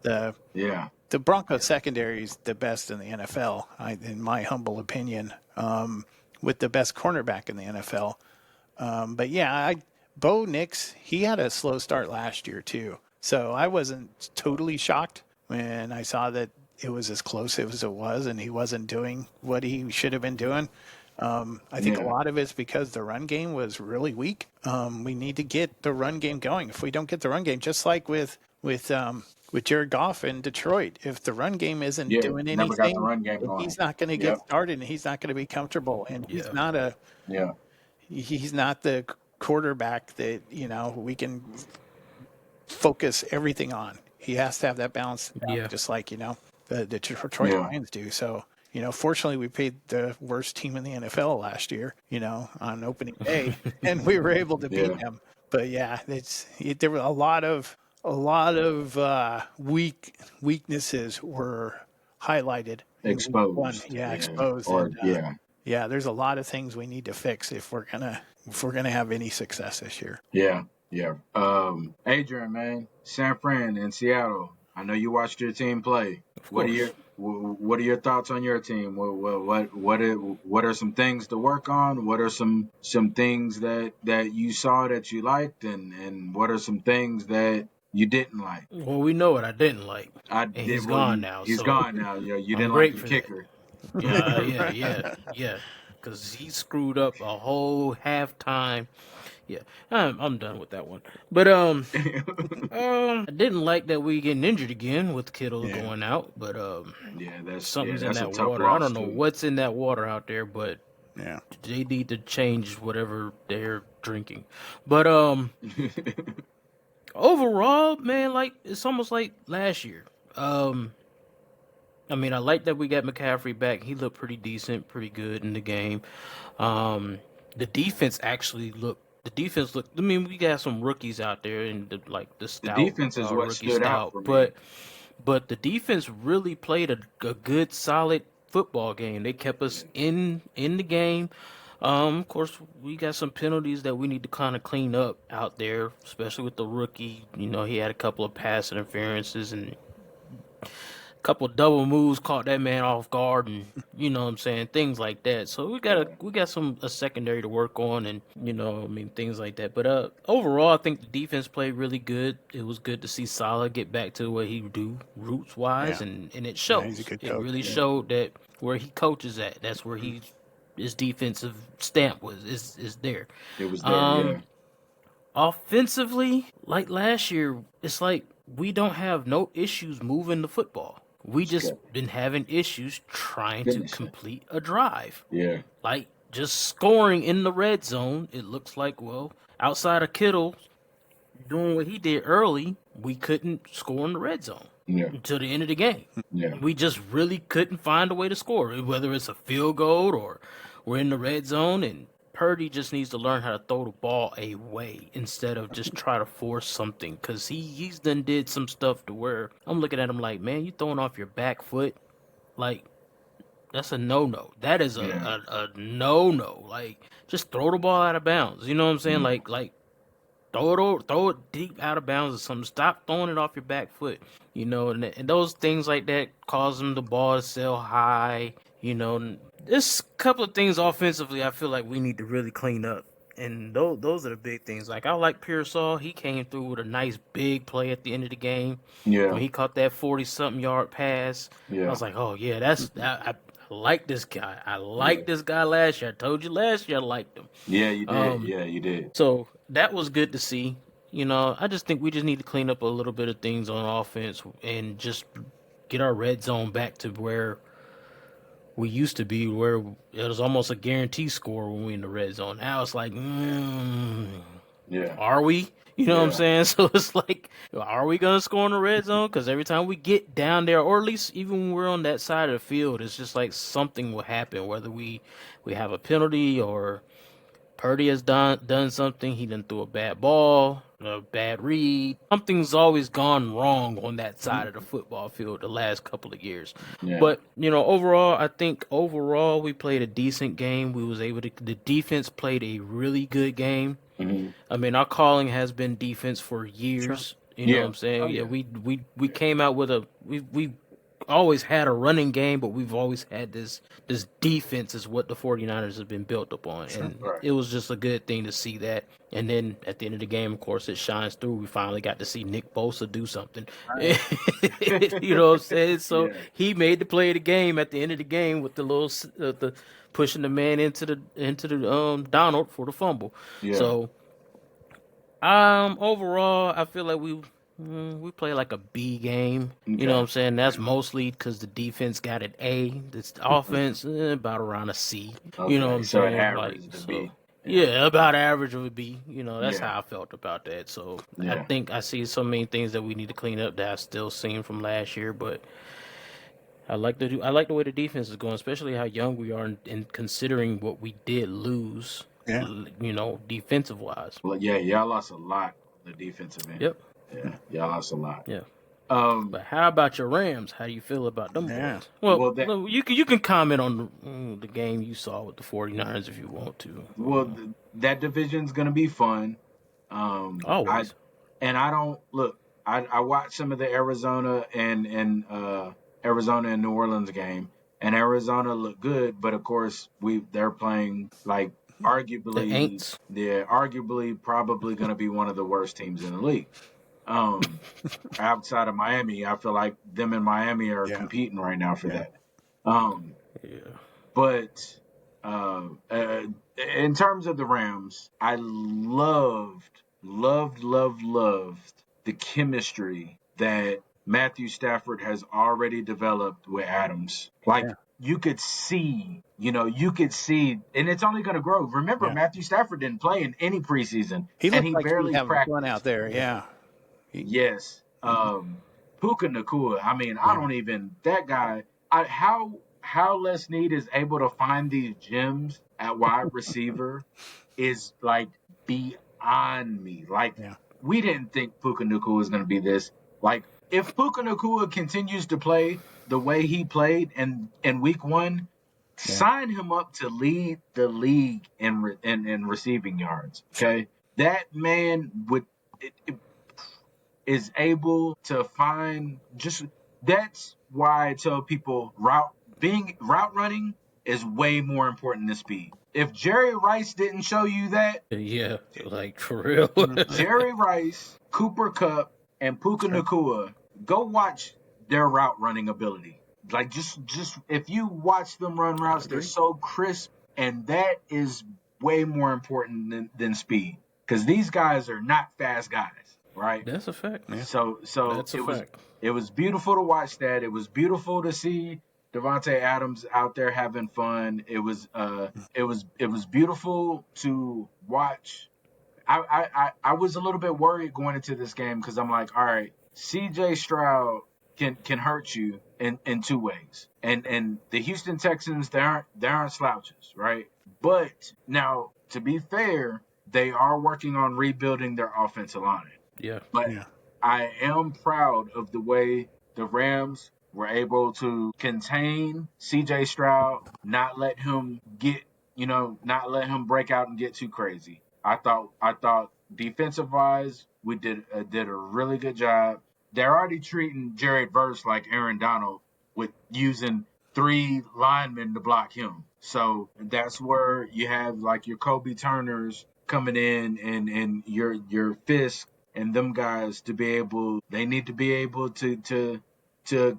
The yeah, the Broncos secondary is the best in the NFL, in my humble opinion, with the best cornerback in the NFL. But yeah, Bo Nix, he had a slow start last year too. So I wasn't totally shocked when I saw that it was as close as it was and he wasn't doing what he should have been doing. I think a yeah, lot of it's because the run game was really weak. We need to get the run game going. If we don't get the run game, just like with Jared Goff in Detroit, if the run game isn't yeah. doing Never got the anything, run game then going. he's not going to get Yep. started and he's not going to be comfortable. And Yeah. Yeah. he's not the quarterback that we can focus everything on. He has to have that balance, Yeah. just like the Detroit Yeah. Lions do. So fortunately, we paid the worst team in the NFL last year, on opening day, and we were able to beat Yeah. them. But yeah, there were a lot of weaknesses were highlighted in week one. Exposed. Yeah, Yeah. exposed, Or and yeah. yeah, there's a lot of things we need to fix if we're gonna have any success this year. Yeah, yeah. Adrian, man, San Fran and Seattle. I know you watched your team play. Of What are course. your thoughts on your team? What are some things to work on? What are some things that you saw that you liked, and what are some things that you didn't like? Well, we know what I didn't like, I and did. he's Well, gone now, he's so gone now. You I'm didn't like great your for that. kicker. Yeah. Because he screwed up a whole halftime. Yeah, I'm done with that one. But I didn't like that we getting injured again with Kittle Yeah, going out. But something's in that's a that tough water. I loss don't know too. what's in that water out there, but yeah. they need to change whatever they're drinking. But overall, man, like it's almost like last year. I mean, I like that we got McCaffrey back. He looked pretty decent, pretty good in the game. Um, the defense actually looked. The defense looked. I mean, we got some rookies out there, and the The stout defense is what rookie stood out stout, for me. but the defense really played a good, solid football game. They kept us Yeah. in the game. Of course, we got some penalties that we need to kind of clean up out there, especially with the rookie. You know, he had a couple of pass interferences and a couple of double moves caught that man off guard, and you know what I'm saying, things like that. So Yeah. we got some a secondary to work on, and you know, I mean, things like that. But overall, I think the defense played really good. It was good to see Salah get back to what he do roots wise, Yeah. and it Yeah, he's a shows. good It coach. really Yeah. showed that where he coaches at, that's where his defensive stamp is there. It was there. Um, Yeah. Offensively, like last year, it's like we don't have no issues moving the football. We Just just kept been having issues trying to finishing. complete a drive. Yeah. Like just scoring in the red zone, it looks like, well, outside of Kittle doing what he did early, we couldn't score in the red zone Yeah. until the end of the game. Yeah. We just really couldn't find a way to score, whether it's a field goal or we're in the red zone. And Purdy just needs to learn how to throw the ball away instead of just try to force something. Cause he's done did some stuff to where I'm looking at him like, man, you throwing off your back foot, like that's a no no. That is Yeah. a no no. Like just throw the ball out of bounds. You know what I'm saying? Yeah. Like throw it deep out of bounds or something. Stop throwing it off your back foot. You know, and those things like that cause them the ball to sail high. You know, and there's a couple of things offensively I feel like we need to really clean up. And those are the big things. Like I like Pearsall. He came through with a nice big play at the end of the game Yeah. when he caught that 40-something yard pass. I Yeah. was like, oh yeah, I like this guy. I Yeah. liked this guy last year. I told you last year I liked him. Yeah. You did. Yeah. You did. So that was good to see. You know, I just think we just need to clean up a little bit of things on offense and just get our red zone back to where we used to be, where it was almost a guarantee score when we in the red zone. Now it's like, Yeah. are we? You know what I'm Yeah. saying? So it's like, are we gonna score in the red zone? Because every time we get down there, or at least even when we're on that side of the field, it's just like something will happen. Whether we have a penalty or Purdy has done something. He done threw a bad ball, a bad read. Something's always gone wrong on that side of the football field the last couple of years. Yeah. But you know, overall, I think overall we played a decent game. We was able to. The defense played a really good game. Hmm. I mean, our calling has been defense for Sure. years. You know what Yeah. I'm saying? Oh Yeah, yeah. we came out with we always had a running game, but we've always had this defense is what the 49ers have been built upon. And Right. it was just a good thing to see that. And then at the end of the game, of course, it shines through. We finally got to see Nick Bosa do something. Right. You know what I'm saying? So Yeah. he made the play of the game at the end of the game with the the pushing the man into the Donald for the fumble. Yeah. So overall, I feel like we play like a B game. You know what Okay. I'm saying? That's mostly because the defense got an A. This offense about around a C. You know what Okay. I'm So it saying? Like averaged to so. be. Yeah. Yeah, about average of a B. You know, that's Yeah. how I felt about that. So I Yeah. think I see so many things that we need to clean up that I still seen from last year, but I like the way the defense is going, especially how young we are, and considering what we did lose, Yeah. you know, defensive wise. Well, yeah. Y'all lost a lot on the defensive end. Yep. Yeah. Y'all lost a lot. Yeah. Um. But how about your Rams? How do you feel about them Yeah. boys? Well, Well, that. you can comment on the game you saw with the 49ers if you want to. Well, that division's gonna be fun. I Always. and I don't look. I watched some of the Arizona and New Orleans game, and Arizona looked good, but of course they're playing like The arguably Aints. they're arguably probably going to be one of the worst teams in the league. Um, Outside of Miami, I feel like them and Miami are Yeah. competing right now for Yeah. that. Um, Yeah. but uh, uh, in terms of the Rams, I loved the chemistry that Matthew Stafford has already developed with Adams. Like Yeah. you could see, and it's only going to grow. Remember, Yeah. Matthew Stafford didn't play in any preseason, He and looked he like he was barely having fun practiced. out there. Yeah. Yes. Puka Nakua. I mean, I Yeah. don't even that guy. How Les Snead is able to find these gems at wide receiver is like beyond me. Like Yeah. we didn't think Puka Nakua was going to be this. Like if Puka Nakua continues to play the way he played in week 1, Yeah. Sign him up to lead the league in receiving yards. Okay, that man is able to find just. That's why I tell people route running is way more important than speed. If Jerry Rice didn't show you that, Yeah, like for real. Mhm. Jerry Rice, Cooper Cup, and Puka Sure. Nakua, go watch their route running ability. Like just if you watch them run I routes, they're agree. so crisp, and that is way more important than speed. Because these guys are not fast guys, right? That's a fact. Yeah. So That's a fact. it was beautiful to watch that. It was beautiful to see Devontae Adams out there having fun. It was beautiful to watch. I was a little bit worried going into this game because I'm like, all right, CJ Stroud can hurt you in two ways. And the Houston Texans, they aren't slouches, right? But now to be fair, they are working on rebuilding their offensive line. Yeah. But Yeah. I am proud of the way the Rams were able to contain CJ Stroud, not let him break out and get too crazy. I thought defensive wise, we did a really good job. They're already treating Jared Verse like Aaron Donald with using three linemen to block him. So that's where you have like your Kobe Turners coming in and your Fisk and them guys to be able they need to be able to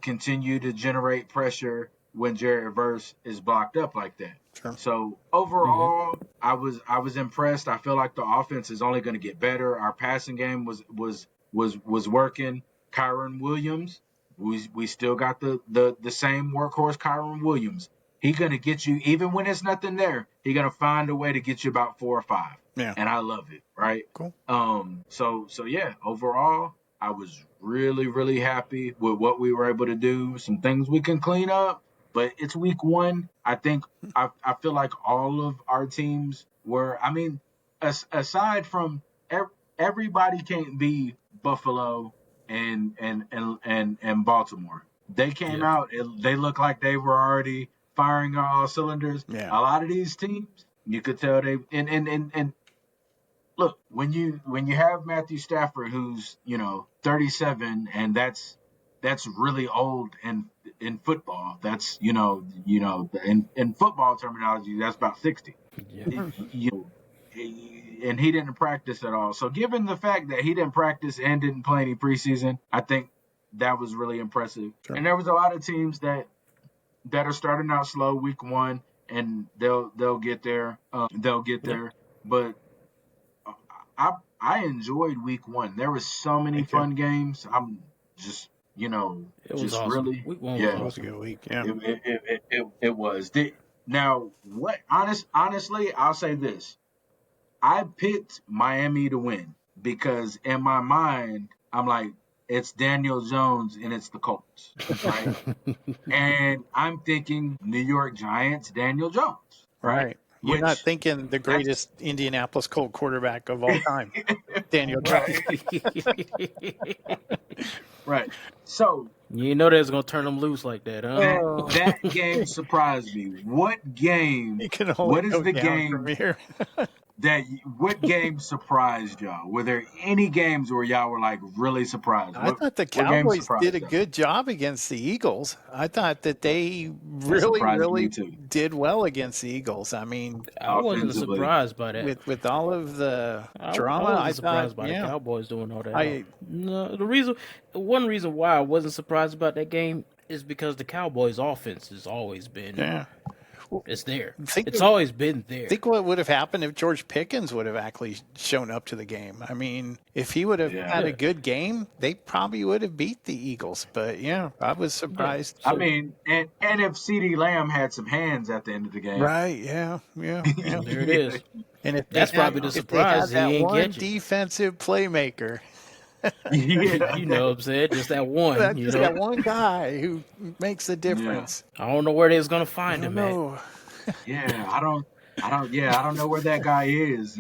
continue to generate pressure when Jared Verse is blocked up like that. Sure. So Hmm. overall, I was impressed. I feel like the offense is only going to get better. Our passing game was working. Kyron Williams, we still got the same workhorse Kyron Williams. He gonna get you even when there's nothing there. He gonna find a way to get you about 4 or 5, Yeah. and I love it. Right. Cool. So yeah. Overall, I was really happy with what we were able to do. Some things we can clean up, but it's week one. I think I feel like all of our teams were. I mean, aside from everybody can't be Buffalo and Baltimore. They came Yeah. out. They looked like they were already firing on all cylinders. Yeah. A lot of these teams, you could tell they and look when you have Matthew Stafford, who's 37, and that's really old in football. That's in football terminology, that's about 60. Yeah. And he didn't practice at all. So given the fact that he didn't practice and didn't play any preseason, I think that was really impressive. Sure. And there was a lot of teams that are starting out slow week one, and they'll get there. They'll get Yeah. there. But I enjoyed week one. There was so many Me too. fun games. I'm just It was just awesome. really Week 1 was yeah. It was a awesome. good week. Yeah. It was. Now what? Honestly, I'll say this. I picked Miami to win because in my mind, I'm like, it's Daniel Jones and it's the Colts, right? And I'm thinking New York Giants, Daniel Jones, right? Right. You're not Which thinking the that's greatest Indianapolis Colt quarterback of all time, Daniel Jones. right, right. So You know that's gonna turn them loose like that, huh? that Oh, that game surprised me. What game? he can only What is go the down from game here. what game surprised y'all? Were there any games where y'all were like really surprised? I thought the What game Cowboys did surprised a y'all? good job against the Eagles. I thought that they That really, surprised me really too. did well against the Eagles. I mean, I wasn't Offensively, surprised by that. with all of the I drama, I wasn't thought, surprised by the yeah, Cowboys doing all that. I No, one reason why I wasn't surprised about that game is because the Cowboys' offense has always been, yeah. it's there. Think It's always been there. think what would have happened if George Pickens would have actually shown up to the game. I mean, if he would have yeah. had a Yeah, good game, they probably would have beat the Eagles. But yeah, I was yeah. surprised. I So mean, and if CeeDee Lamb had some hands at the end of the game, Right? Yeah, yeah, yeah. there it yeah, is. And That's probably the if they had surprise. He that ain't one catch it. defensive playmaker, yeah, You know what I'm saying? Just that one, that you just know. that one guy who makes the yeah, difference. I don't know where they was gonna I find don't him at. know. yeah. I don't know where that guy is.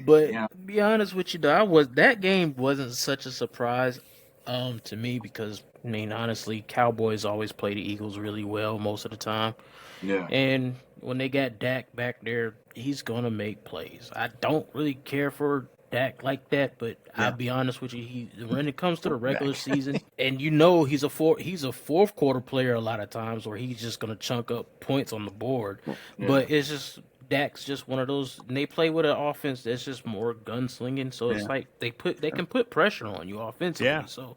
But Yeah, to be honest with you, though, that game wasn't such a surprise to me because I mean, honestly, Cowboys always play the Eagles really well most of the time. Yeah. And when they got Dak back there, he's gonna make plays. I don't really care for Dak like that, but I'll Yeah. be honest with you, he when it comes to the regular Quarterback. season, and he's a fourth quarter player a lot of times where he's just gonna chunk up points on the board. Yeah. But it's just Dak's just one of those. And they play with an offense that's just more gunslinging, so it's Yeah. like they can put pressure on you offensively. Yeah. So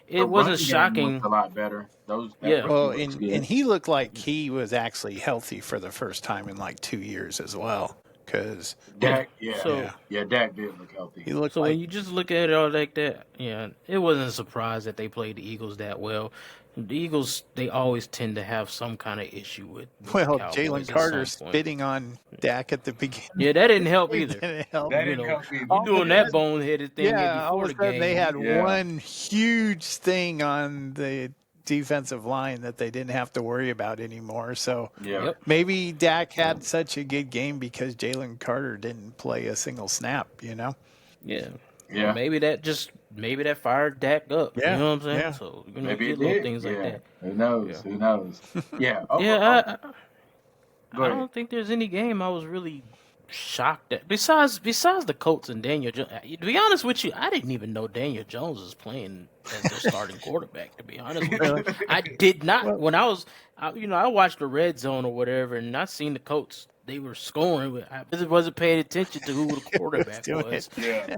The it wasn't running game looked shocking. a lot better. That Yeah, run Well, looks and good. he looked like he was actually healthy for the first time in like 2 years as well. Because yeah. Dak, yeah, So yeah, yeah, Dak did look healthy. he looked So when like you just look at it all like that, yeah, it wasn't a surprise that they played the Eagles that well. The Eagles, they always tend to have some kind of issue with the Jalen Cowboys at Carter some point. spitting on Dak at the beginning. Yeah, that didn't help It either. didn't help. That You didn't know, help either. you All of a doing that sudden, boneheaded thing yeah, all before of the a sudden they game. had Yeah. one huge thing on the defensive line that they didn't have to worry about anymore. So Yeah. Yep. maybe Dak had such a good game because Jalen Carter didn't play a single snap, you know? Yeah. Or Yeah. maybe that fired Dak up. You Yeah, know what I'm saying? yeah. So you Maybe get it little did. things like Yeah. that. Who knows? Yeah. Who knows? Yeah. Yeah. Go I ahead. don't think there's any game I was really shocked at. Besides the Colts and Daniel Jones. To be honest with you, I didn't even know Daniel Jones was playing as their starting quarterback. To be honest with you, Really? I did not. Well, When I watched the Red Zone or whatever, and I seen the Colts. They were scoring, but I just wasn't paying attention to who the let's quarterback do it. was. Yeah.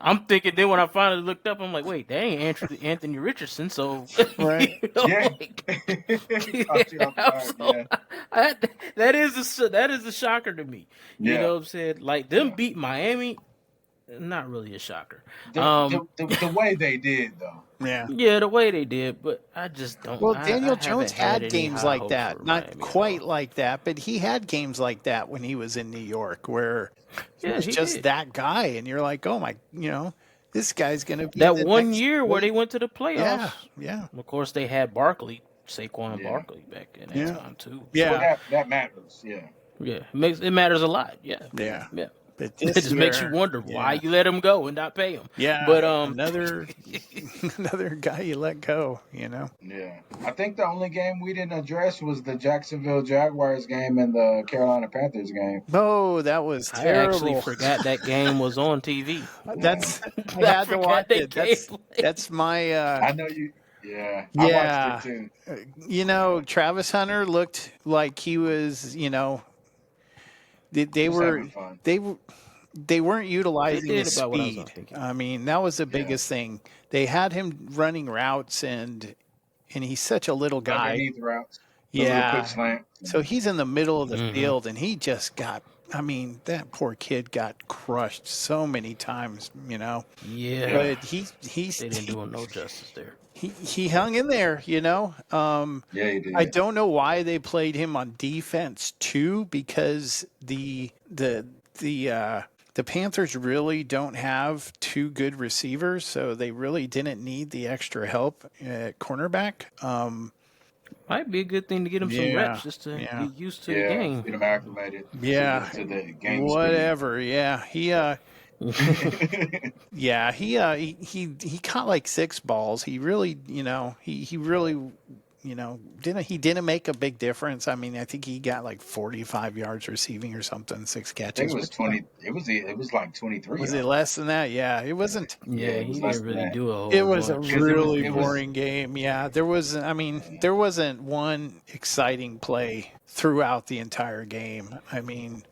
I'm thinking. Then when I finally looked up, I'm like, wait, they ain't Anthony Richardson. So Right. Yeah. like, Caught you off guard. so Yeah. that is a shocker to me. You Yeah. know what I'm saying? Like them Yeah. beat Miami, not really a shocker. The way they did though. Yeah. Yeah, the way they did, but I just don't. Well, I Daniel Jones haven't had had any games high like hopes that. for Not Miami at quite all. like that, but he had games like that when he was in New York where he Yeah, was he just did. that guy. And you're like, oh my, this guy's going to be That the one next year where great. they went to the Yeah. playoffs. Yeah. Of course, they had Saquon Yeah. Barkley back in that Yeah. time too. Well, So Yeah. that matters. Yeah. yeah, it matters a lot. Yeah, Yeah. yeah. But It this just makes you year, wonder why yeah. you let him go and not pay him. Yeah. But Another another guy you let go, Yeah. I think the only game we didn't address was the Jacksonville Jaguars game and the Carolina Panthers game. Oh, that was I actually terrible. forgot that game was on TV. That's I I had to watch forgot that it. game played. That's my I know you. Yeah. I watched it yeah. too. Travis Hunter looked like he was, they Just were having fun. they weren't They utilizing did his about what I was speed. thinking. I mean, that was the Yeah. biggest thing. They had him running routes and he's such a little guy. Underneath routes. The little quick Yeah. slant. So he's in the middle of the Mm-hmm. field and he just got I mean, that poor kid got crushed so many times, Yeah, But they didn't do him no justice there. he hung in there, Yeah, he did. I don't know why they played him on defense too, because the Panthers really don't have two good receivers, so they really didn't need the extra help at cornerback. Might be a good thing to get him some Yeah, reps just to yeah. get used to the Yeah. game. Get him acclimated. Yeah. To the game Whatever, yeah. speed. He caught like 6 balls. He really, he really, didn't make a big difference. I mean, I think he got like 45 yards receiving or something, 6 I think catches. it was 20. It was like 23. Was it less than that? Yeah, it wasn't. Yeah, Yeah, it was he less didn't than really that. do a whole It was a bunch. really it was- boring game. Yeah, there wasn't one exciting play throughout the entire game. I mean,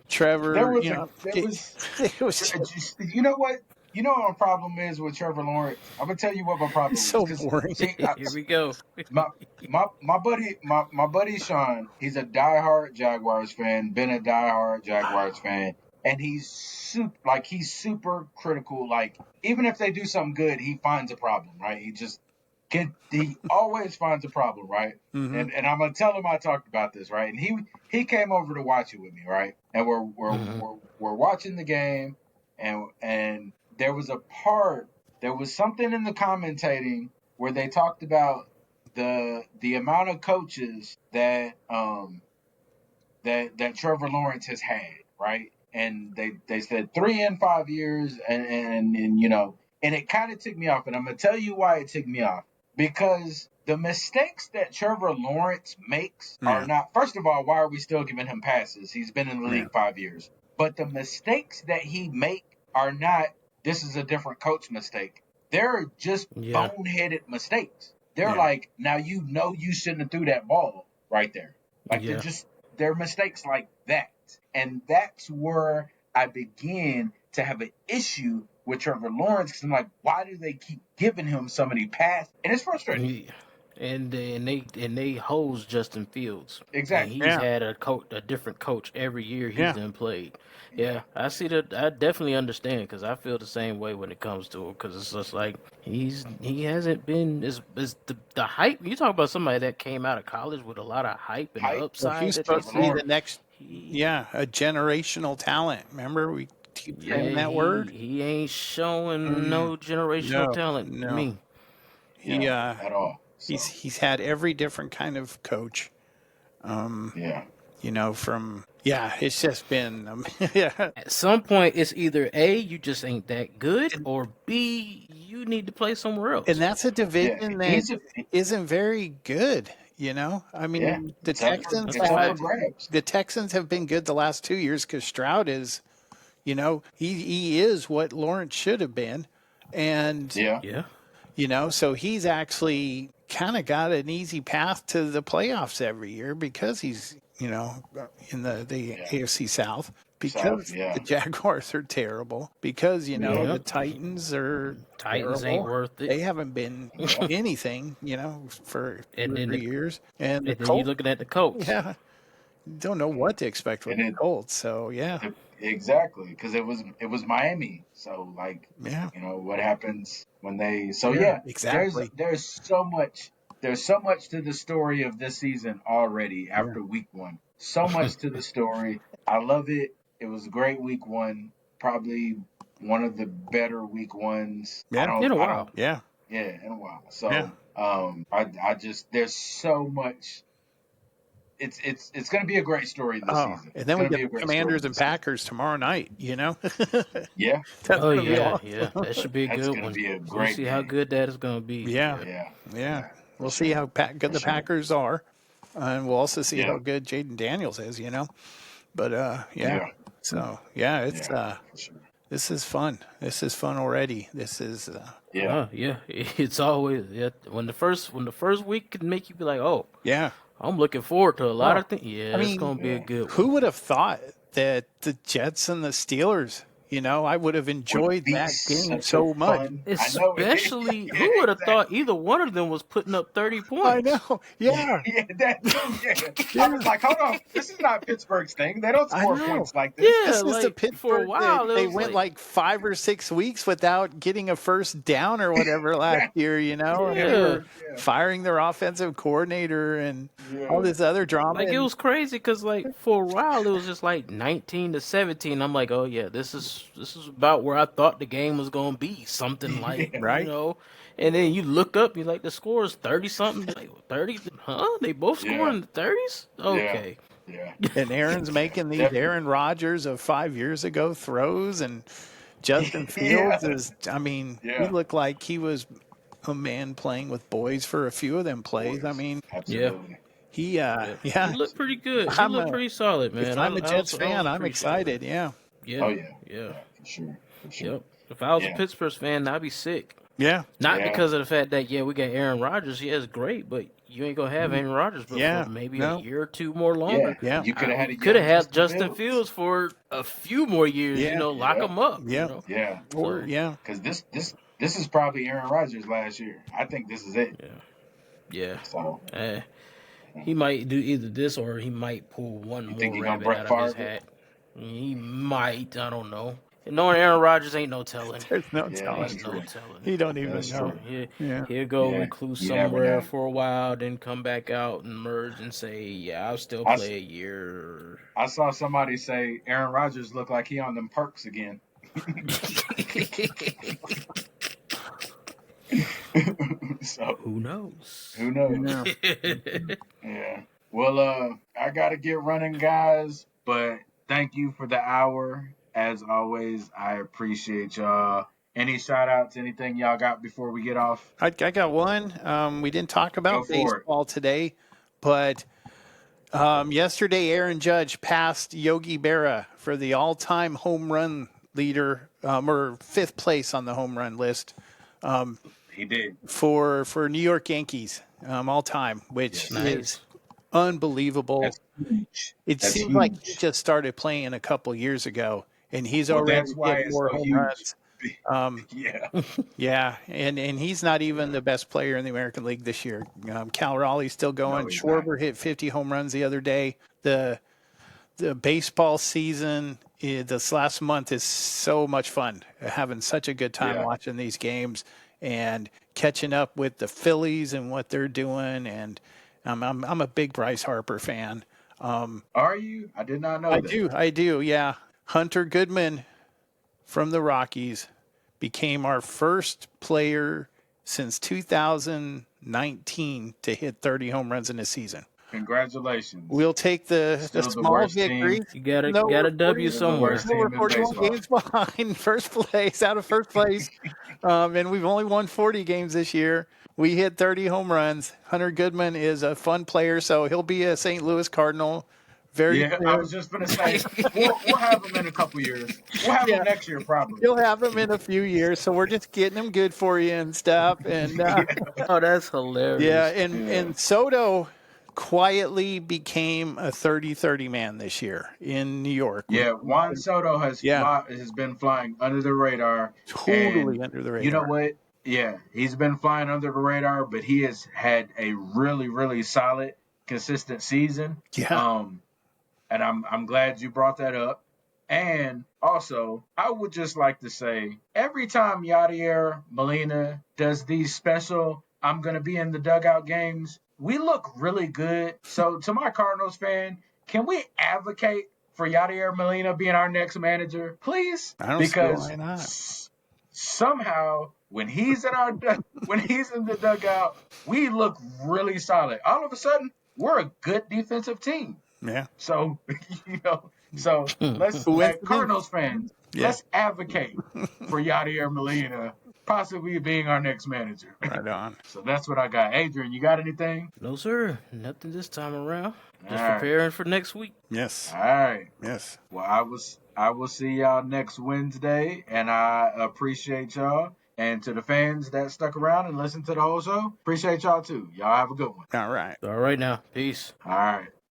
Trevor, There was it was You know what? You know what my problem is with Trevor Lawrence? I'm gonna tell you what my problem is. so 'Cause, boring. see, Here we go. my buddy Sean, he's a diehard Jaguars fan, been a diehard Jaguars fan, and he's super critical. Like even if they do something good, he finds a problem, right? He always finds a problem, right? Mhm. And I'm gonna tell him I talked about this, right? And he came over to watch it with me, right? And we're watching the game, and there was something in the commentating where they talked about the amount of coaches that Trevor Lawrence has had, right? And they said 3 and 5 years, and it kind of ticked me off, and I'm gonna tell you why it ticked me off. because the mistakes that Trevor Lawrence makes are Yeah. not. First of all, why are we still giving him passes? He's been in the Yeah. league 5 years. But the mistakes that he make are not. This is a different coach mistake. They're just Yeah. boneheaded mistakes. They're Yeah. like, now you shouldn't have threw that ball right there. Like Yeah. they're mistakes like that. And that's where I begin to have an issue with Trevor Lawrence because I'm like, why do they keep giving him so many passes? And it's frustrating. Yeah. And they hose Justin Fields, and Exactly. he's Yeah. had a different coach every year he's Yeah. been played. Yeah. Yeah, I see that. I definitely understand because I feel the same way when it comes to him. Because it's just like he hasn't been as the hype. You talk about somebody that came out of college with a lot of hype and the Hype. Well, upside he's that they supposed to be the see. next, He, a generational talent. Remember, we keep saying yeah, that he word. he ain't showing Mm, no generational no, talent to no. me. He Yeah. At all. So he's had every different kind of coach. yeah. From it's just been yeah. At some point, it's either A, you just ain't that good, or B, you need to play somewhere And else. that's a Yeah. division that isn't very good. I Yeah. mean, It's up for That's a it's up for fact. grabs. the Texans have been good the last 2 years because Stroud is, he is what Lawrence should have been, and Yeah. Yeah. so he's actually kind of got an easy path to the playoffs every year because he's in the Yeah. AFC South. South. Because the Yeah. Jaguars are terrible, because Yeah. the Yep. Titans are Titans ain't terrible. worth it. They haven't been Yeah. anything, for two And or then 3 years. And the and then you Colts, looking at the Colts. yeah, don't know what to expect with And the Colts. So yeah, exactly because it was Miami. So like yeah, what happens when they. So yeah, yeah, there's exactly. there's so much. There's so much to the story of this season already Yeah, after week one. So much to the story. I love it. It was a great week one. Probably one of the better week ones. I yeah, don't. In a I don't. while. Yeah, in a while. yeah. So I just there's so much. It's going to be a great story this Oh, season. and It's then we going to get be a the great story Commanders and this season. Packers tomorrow night. Yeah, That's Oh gonna be yeah, awesome. yeah. That should be a that's good going to one. be a We'll great see how game. good that is gonna be. Yeah, Yeah. Yeah, yeah. for We'll see sure. how good For the sure. Packers are, and we'll also see how Yeah, good Jaden Daniels is. But yeah. yeah, So yeah, it's yeah, for sure. this is fun. This is fun already. This is Yeah, Yeah. It's always when the first week can make you be like, oh, yeah. I'm looking forward to a lot Oh, of things. Yeah, I it's mean, gonna be a yeah. good who one. would have thought that the Jets and the Steelers? I would have Would enjoyed be that game such a so much. fun. I know it. Especially, Yeah, who would have thought exactly. either one of them was putting up 30 I points? know. Yeah, Yeah, that too. Yeah, I yeah. was like, hold on, this is not Pittsburgh's thing. They don't I score know. points like this. Yeah, This is the like for a Pittsburgh that while it they was went like, like 5 or 6 weeks without getting a first down or whatever last Yeah, year, and they yeah, were yeah, firing their offensive coordinator and all yeah, this other drama. like it And was crazy because like for a while it was just like 19-17. I'm like, oh yeah, this is about where I thought the game was gonna be, something like yeah, right? and then you look up, you like the score is 30 something, like 30, huh? They both scoring yeah, in the 30s. yeah, Okay, yeah, And Aaron's yeah. making these Definitely. Aaron Rodgers of 5 years ago throws, and Justin Yeah, Fields is. I mean, he yeah. looked like he was a man playing with boys for a few of them plays. I Boys, mean, yeah, absolutely, he yeah. He yeah. looked pretty absolutely, good. He I'm looked a pretty solid, If man. I, I'm a I was Jets I was fan, I'm appreciative. excited. Yeah, Oh Yeah, yeah, yeah, yeah, for sure, for sure. yep. If I was a Yeah, Pittsburgh fan, I'd be sick. yeah, Not yeah, because of the fact that we got Aaron Rodgers. Yeah, it's great, but you ain't gonna have Aaron Rodgers, but for yeah. maybe a No, year or two more yeah. longer. yeah, You could have had You a could have young had Justin Justin Fields. Fields for a few more years. yeah, Lock Yeah, him up. yeah. yeah. Or So yeah, Because this is probably Aaron Rodgers last year. I think this is it. yeah, yeah. So Uh, he might do either this or he might pull one you think more he gonna rabbit Brett out of his Favre it? hat. He might. I don't know. And knowing Aaron Rodgers ain't no telling. there's no Yeah, that's telling. Ain't no true. telling. He don't even That's know. true. Yeah, He'll go Yeah, recluse you never somewhere know. for a while, then come back out and merge and say, "Yeah, I'll still I, play a year." I saw somebody say Aaron Rodgers looked like he on them perks again. So Who knows? who I knows? know. Yeah. Well, I gotta get running, guys. But thank you for the hour. As always, I appreciate y'all. Any shout outs, anything y'all got before we get off? I got one. We didn't talk Go about for it. baseball today, but yesterday Aaron Judge passed Yogi Berra for the all-time home run leader, or fifth place on the home run list He did. for New York Yankees all time, which Yes. is Nice. unbelievable. That's huge. It That's seems like he huge. just started playing a couple years ago, and he's Well, that's already why hit it's more so home huge. runs. Um, Yeah. yeah, and he's not even the best player in the American League this year. Cal Raleigh's still No, going. he's not. Schwarber hit 50 home runs the other day. The baseball season this last month is so much fun. Having such a good time Yeah. watching these games and catching up with the Phillies and what they're doing. And I'm a big Bryce Harper fan. Are you? I did not know that. I do, yeah. Hunter Goodman from the Rockies became our first player since 2019 to hit 30 home runs in a season. Congratulations. We'll take the Still the small worst team. victories. You got a No, got we're a W Still the somewhere. worst team in 41 baseball. games behind first place, out of first place. And we've only won 40 games this year. We hit 30 home runs. Hunter Goodman is a fun player, so he'll be a St. Louis Cardinal very Yeah, I was soon. just gonna say we'll have him in a couple years. We'll have him Yeah, next year probably. you'll have him in a few years, so we're just getting him good for you and stuff. And Oh, that's yeah, hilarious. Yeah. and Soto quietly became a 30-30 man this year in New York. Yeah, Juan Soto Yeah, has been flying under the radar, and totally under the you know radar. what? Yeah, he's been flying under the radar, but he has had a really solid, consistent season. Yeah, Um, and I'm glad you brought that up. And also, I would just like to say, every time Yadier Molina does these special "I'm gonna be in the dugout" games, we look really good. So, to my Cardinals fan, can we advocate for Yadier Molina being our next manager, please? I don't see Because why not. somehow, when he's in the dugout, we look really solid. All of a sudden, we're a good defensive team. Yeah, So, so let's, coincidence? Cardinals fans, Yeah, let's advocate for Yadier Molina possibly being our next manager. right on. So that's what I got. Adrian, you got anything? No, sir. Nothing this time around. All Just right. preparing for next week. Yes, All right. yes. Well, I will see y'all next Wednesday, and I appreciate y'all. And to the fans that stuck around and listened to the whole show, appreciate y'all too. Y'all have a good one. All right. All right now. Peace. All right.